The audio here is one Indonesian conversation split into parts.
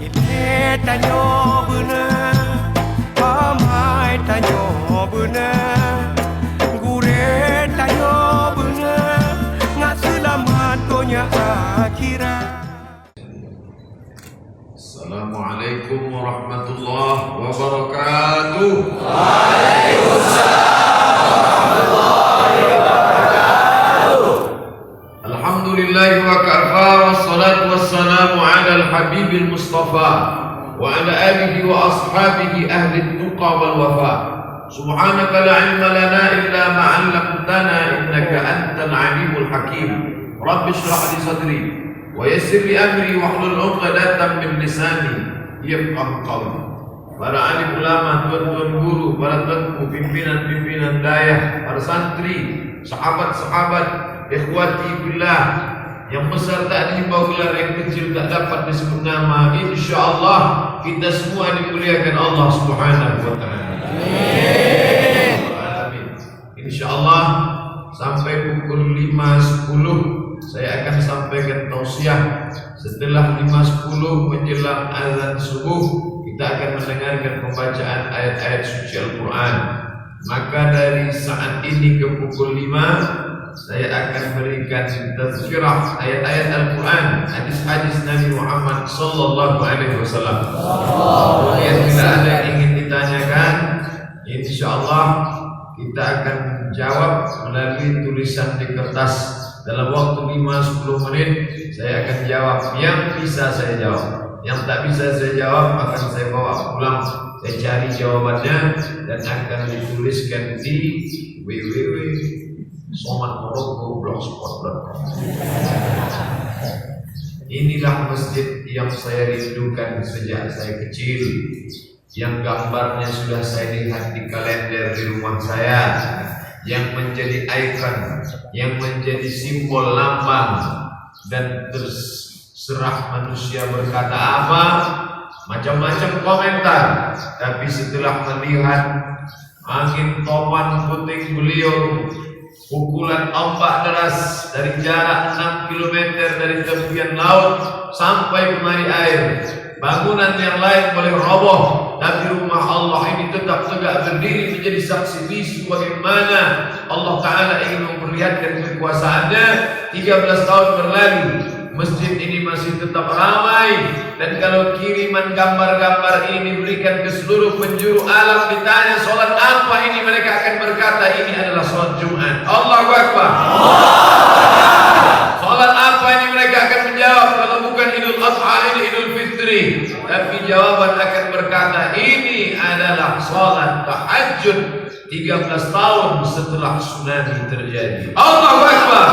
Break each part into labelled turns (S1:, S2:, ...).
S1: Ile tanyo bener, pamai tanyo bener, gure tanyo bener, nggak selamat dunia akhirat.
S2: Assalamualaikum warahmatullahi wabarakatuh. Alhamdulillahi wa kafa wassalatu wassalamu ala al-habibil mustafa wa ala alihi wa ashabihi ahli tuqa wal wafa. Subhanaka la ilma lana illa ma 'allamtana innaka antal alimul hakim. Rabbi shrah li sadri wa yassir li amri wahlul 'uqdatam min lisani yafqahu qawli. Para alim ulama, tuan-tuan guru, para tuanku, pimpinan-pimpinan dayah, para santri, sahabat-sahabat, ikhwati billah, yang besar tak dihimbau gelar, yang kecil tak dapat disebut nama. InsyaAllah kita semua dimuliakan Allah Subhanahu wa ta'ala. Amin. InsyaAllah sampai pukul 5.10 saya akan sampaikan tausiah. Setelah 5.10 menjelang azan subuh, kita akan mendengarkan pembacaan ayat-ayat suci Al-Quran. Maka dari saat ini ke pukul 5 saya akan berikan tazkirah ayat-ayat Al-Quran, hadis-hadis Nabi Muhammad sallallahu alaihi wasallam. Kemudian bila ada yang ingin ditanyakan, insyaallah kita akan jawab melalui tulisan di kertas. Dalam waktu 5-10 menit saya akan jawab yang bisa saya jawab. Yang tak bisa saya jawab akan saya bawa pulang. Saya cari jawabannya dan akan dituliskan di www.somatmorocco.blogspot.com. Inilah masjid yang saya rindukan sejak saya kecil, yang gambarnya sudah saya lihat di kalender di rumah saya, yang menjadi ikon, yang menjadi simbol lambang, dan terserah manusia berkata apa, macam-macam komentar. Tapi setelah melihat angin topan puting beliung, pukulan ombak deras dari jarak 6 km dari tepian laut sampai kemari air, bangunan yang lain boleh roboh, tapi rumah Allah ini tetap tegak berdiri menjadi saksi bisu bagaimana Allah Ta'ala ingin memperlihatkan kekuasaannya. 13 tahun berlalu, masjid ini masih tetap ramai. Dan kalau kiriman gambar-gambar ini diberikan ke seluruh penjuru alam, ditanya sholat apa ini, mereka akan berkata ini adalah sholat Jumat. Allahu Akbar. Sholat apa ini, mereka akan menjawab, kalau bukan Idul Adha ini Idul Fitri. Tapi jawaban akan berkata ini adalah sholat tahajud 13 tahun setelah tsunami terjadi. Allahu Akbar.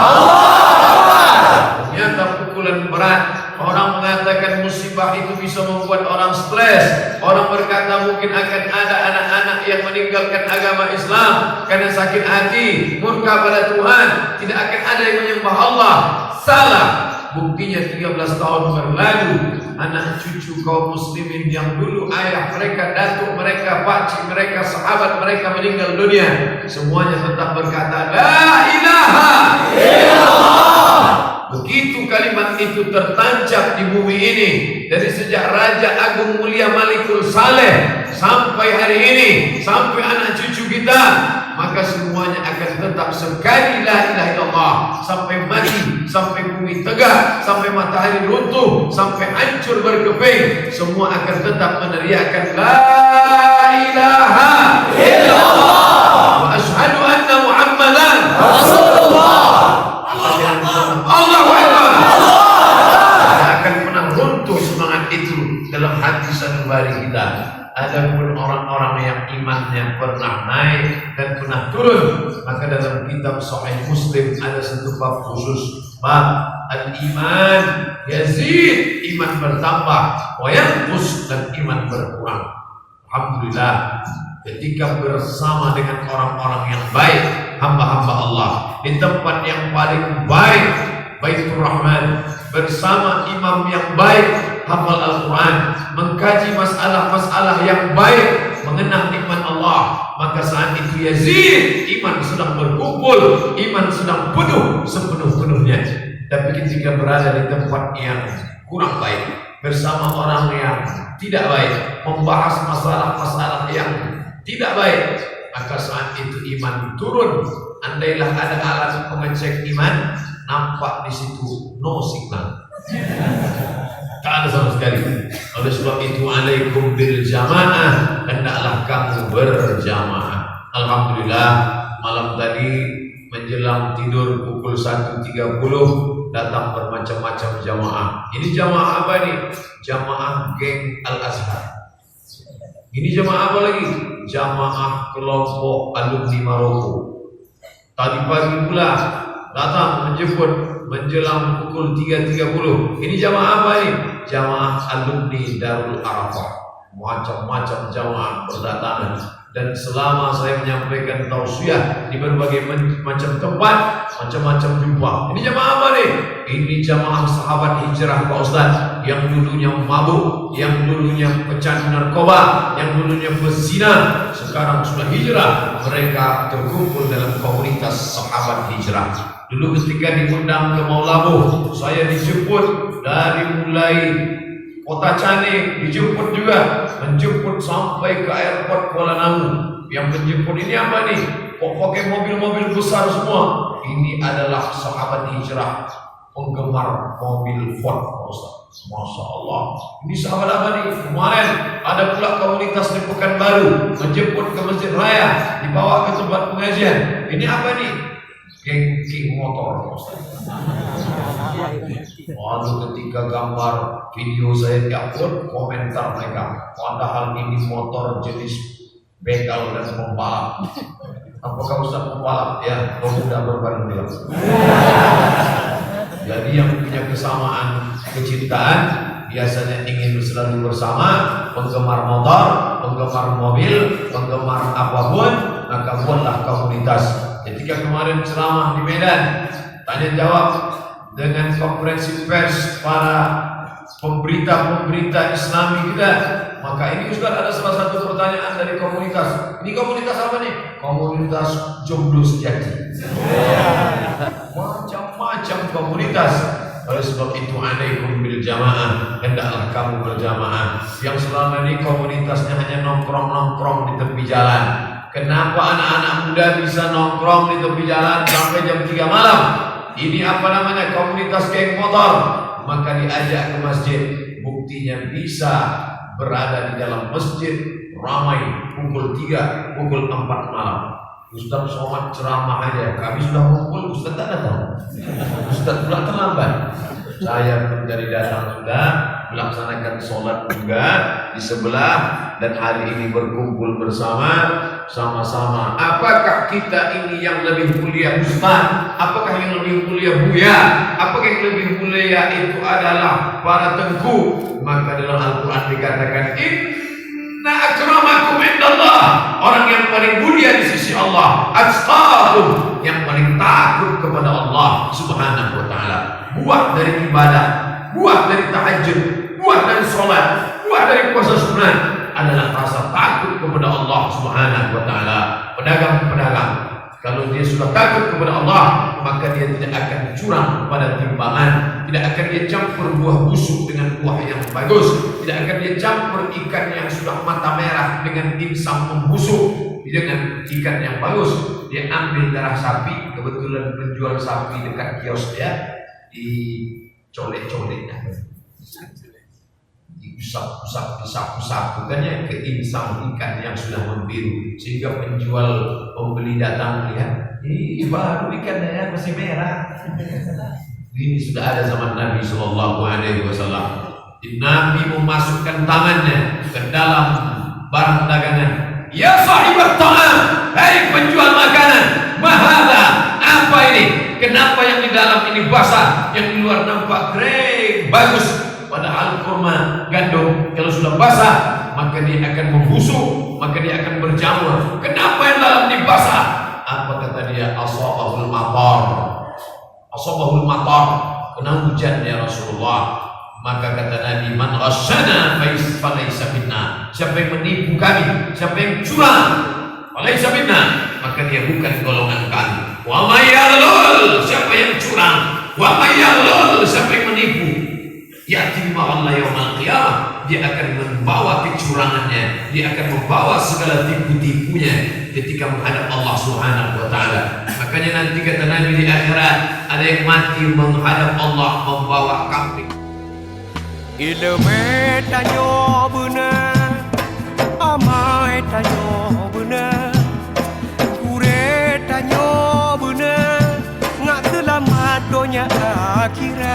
S2: Ternyata pukulan berat. Orang mengatakan musibah itu bisa membuat orang stres. Orang berkata mungkin akan ada anak-anak yang meninggalkan agama Islam karena sakit hati, murka pada Tuhan, tidak akan ada yang menyembah Allah. Salah. Buktinya 13 tahun berlalu, anak cucu kaum muslimin yang dulu ayah mereka, datuk mereka, pakcik mereka, sahabat mereka meninggal dunia, semuanya tetap berkata la ilaha illallah. Begitu kalimat itu tertancap di bumi ini, dari sejak Raja Agung Mulia Malikul Saleh sampai hari ini, sampai anak cucu kita, maka semuanya akan tetap sekali la ilaha illallah, sampai mati, sampai bumi tegak, sampai matahari runtuh, sampai hancur berkeping, semua akan tetap meneriakkan la ilaha illallah wa asyhadu anna Muhammadan Rasulullah. Allahu Akbar. Tidak akan pernah runtuh semangat itu dalam hati sanubari kita. Adapun orang-orang yang imannya pernah naik dan pernah turun, maka dalam kitab Sahih Muslim ada satu bab khusus, bab al-iman yazid, iman bertambah, wa yanqus, dan iman berkurang. Alhamdulillah, ketika bersama dengan orang-orang yang baik, hamba-hamba Allah di tempat yang paling baik, Baitur Rahman, bersama imam yang baik, hafal Al-Quran, mengkaji masalah-masalah yang baik, mengenal nikmat Allah, maka saat itu Yazid iman sedang berkumpul, iman sedang penuh sepenuh-penuhnya. Tapi ketika berada di tempat yang kurang baik, bersama orang yang tidak baik, membahas masalah-masalah yang tidak baik, maka saat itu iman turun. Andailah ada alat pengecek iman, nampak di situ no signal, tak ada sama sekali. Oleh sebab itu, alaikum bil jamaah, hendaklah kamu berjamaah. Alhamdulillah, malam tadi menjelang tidur pukul 1.30 datang bermacam-macam jamaah. Ini jamaah apa nih? Jamaah geng Al-Azhar. Ini jamaah apa lagi? Jamaah kelompok alumni Maroko. Tadi pagi pula datang menjemput menjelang pukul 3.30. Ini jamaah apa ini? Jamaah alumni Darul Arafah. Macam-macam jamaah berdatangan. Dan selama saya menyampaikan tausiah di berbagai macam tempat, macam-macam jumpa. Ini jamaah apa nih? Ini jamaah sahabat hijrah Pak Ustaz, yang dulunya mabuk, yang dulunya pecandu narkoba, yang dulunya pezina, sekarang sudah hijrah. Mereka terkumpul dalam komunitas sahabat hijrah. Dulu ketika diundang ke Maulabu, saya dijemput dari mulai Kota Canning, dijemput juga, menjemput sampai ke airport Kuala Namu. Yang menjemput ini apa nih? Kok pakai mobil-mobil besar semua? Ini adalah sahabat hijrah, penggemar mobil Ford, Ustaz. Masya Allah. Ini sahabat apa nih? Kemarin ada pula komunitas di Pekanbaru, menjemput ke Masjid Raya, dibawa ke tempat pengajian. Ini apa nih? Geng motor, Ustaz. Lalu ketika gambar video saya diupload, komentar mereka, padahal ini motor jenis begal dan pembalap. Apakah Ustaz pembalap? Ya, sudah berbareng dia. Jadi yang punya kesamaan kecintaan biasanya ingin selalu bersama, penggemar motor, penggemar mobil, penggemar apapun, maka buatlah komunitas. Ketika kemarin ceramah di Medan, tanya jawab dengan konferensi pers para pemberita-pemberita Islami kita, maka ini Ustaz ada salah satu pertanyaan dari komunitas. Ini komunitas apa nih? Komunitas jomblo sejati. Macam-macam komunitas. Oleh sebab itu, alaikum bil jamaah, hendaklah kamu berjamaah. Yang selama ini komunitasnya hanya nongkrong-nongkrong di tepi jalan. Kenapa anak-anak muda bisa nongkrong di tepi jalan sampai jam 3 malam? Ini apa namanya? Komunitas geng motor. Maka diajak ke masjid. Buktinya bisa berada di dalam masjid ramai pukul 3, pukul 4 malam. Ustaz somad ceramah aja, kami sudah kumpul, Ustaz tak datang. Ustaz pula terlambat. Saya mencari datang sudah, melaksanakan sholat juga di sebelah, dan hari ini berkumpul bersama sama-sama. Apakah kita ini yang lebih mulia Ustaz? Apakah yang lebih mulia Buya? Apakah yang lebih mulia itu adalah para tengku? Maka dalam Al-Quran dikatakan, inna akramakum indallah, orang yang paling mulia di sisi Allah, atqakum, yang paling takut kepada Allah Subhanahu wa ta'ala. Buah dari ibadah, buah dari tahajud, buah dari sholat, buah dari puasa sunat adalah rasa takut kepada Allah Subhanahu wa ta'ala. Pedagang-pedagang, kalau dia sudah takut kepada Allah, maka dia tidak akan curang pada timbangan, tidak akan dia campur buah busuk dengan buah yang bagus, tidak akan dia campur ikan yang sudah mata merah dengan dimsum membusuk dengan ikan yang bagus. Dia ambil darah sapi, kebetulan penjual sapi dekat kios dia, dicolek-coleknya, diusap-usap, disapu-sapukannya ke dimsum ikan yang sudah membiru, sehingga penjual pembeli datang melihat, ini baru ikannya ya, masih merah. Ini sudah ada zaman Nabi Sallallahu Alaihi Wasallam. Nabi memasukkan tangannya ke dalam barang dagangan. Ya sahibat ta'am, hai penjual makanan, mahada, apa ini? Kenapa yang di dalam ini basah, yang di luar nampak kering, bagus? Padahal kurma gandum kalau sudah basah, maka dia akan membusuk, maka dia akan berjamur. Kenapa yang dalam ini basah? Apa kata dia? Asabahul matar, asabahul matar, kena hujan ya Rasulullah. Maka kata Nabi, man ghasyana falaysa minna, siapa yang menipu kami, siapa yang curang, falaysa minna, maka dia bukan golongan kami. Wa may yaghlul, siapa yang curang, wa may yaghlul, siapa yang menipu, Ya'ti ma'allah yawmal qiyamah, dia akan membawa kecurangannya, dia akan membawa segala tipu-tipunya ketika menghadap Allah Subhanahu wa taala. Makanya nanti kata Nabi di akhirat ada yang mati menghadap Allah membawa kambing.
S1: Ilmu tanyo benar, amai tanyo benar, gure tanyo benar, ngak selamat dunia akhirat.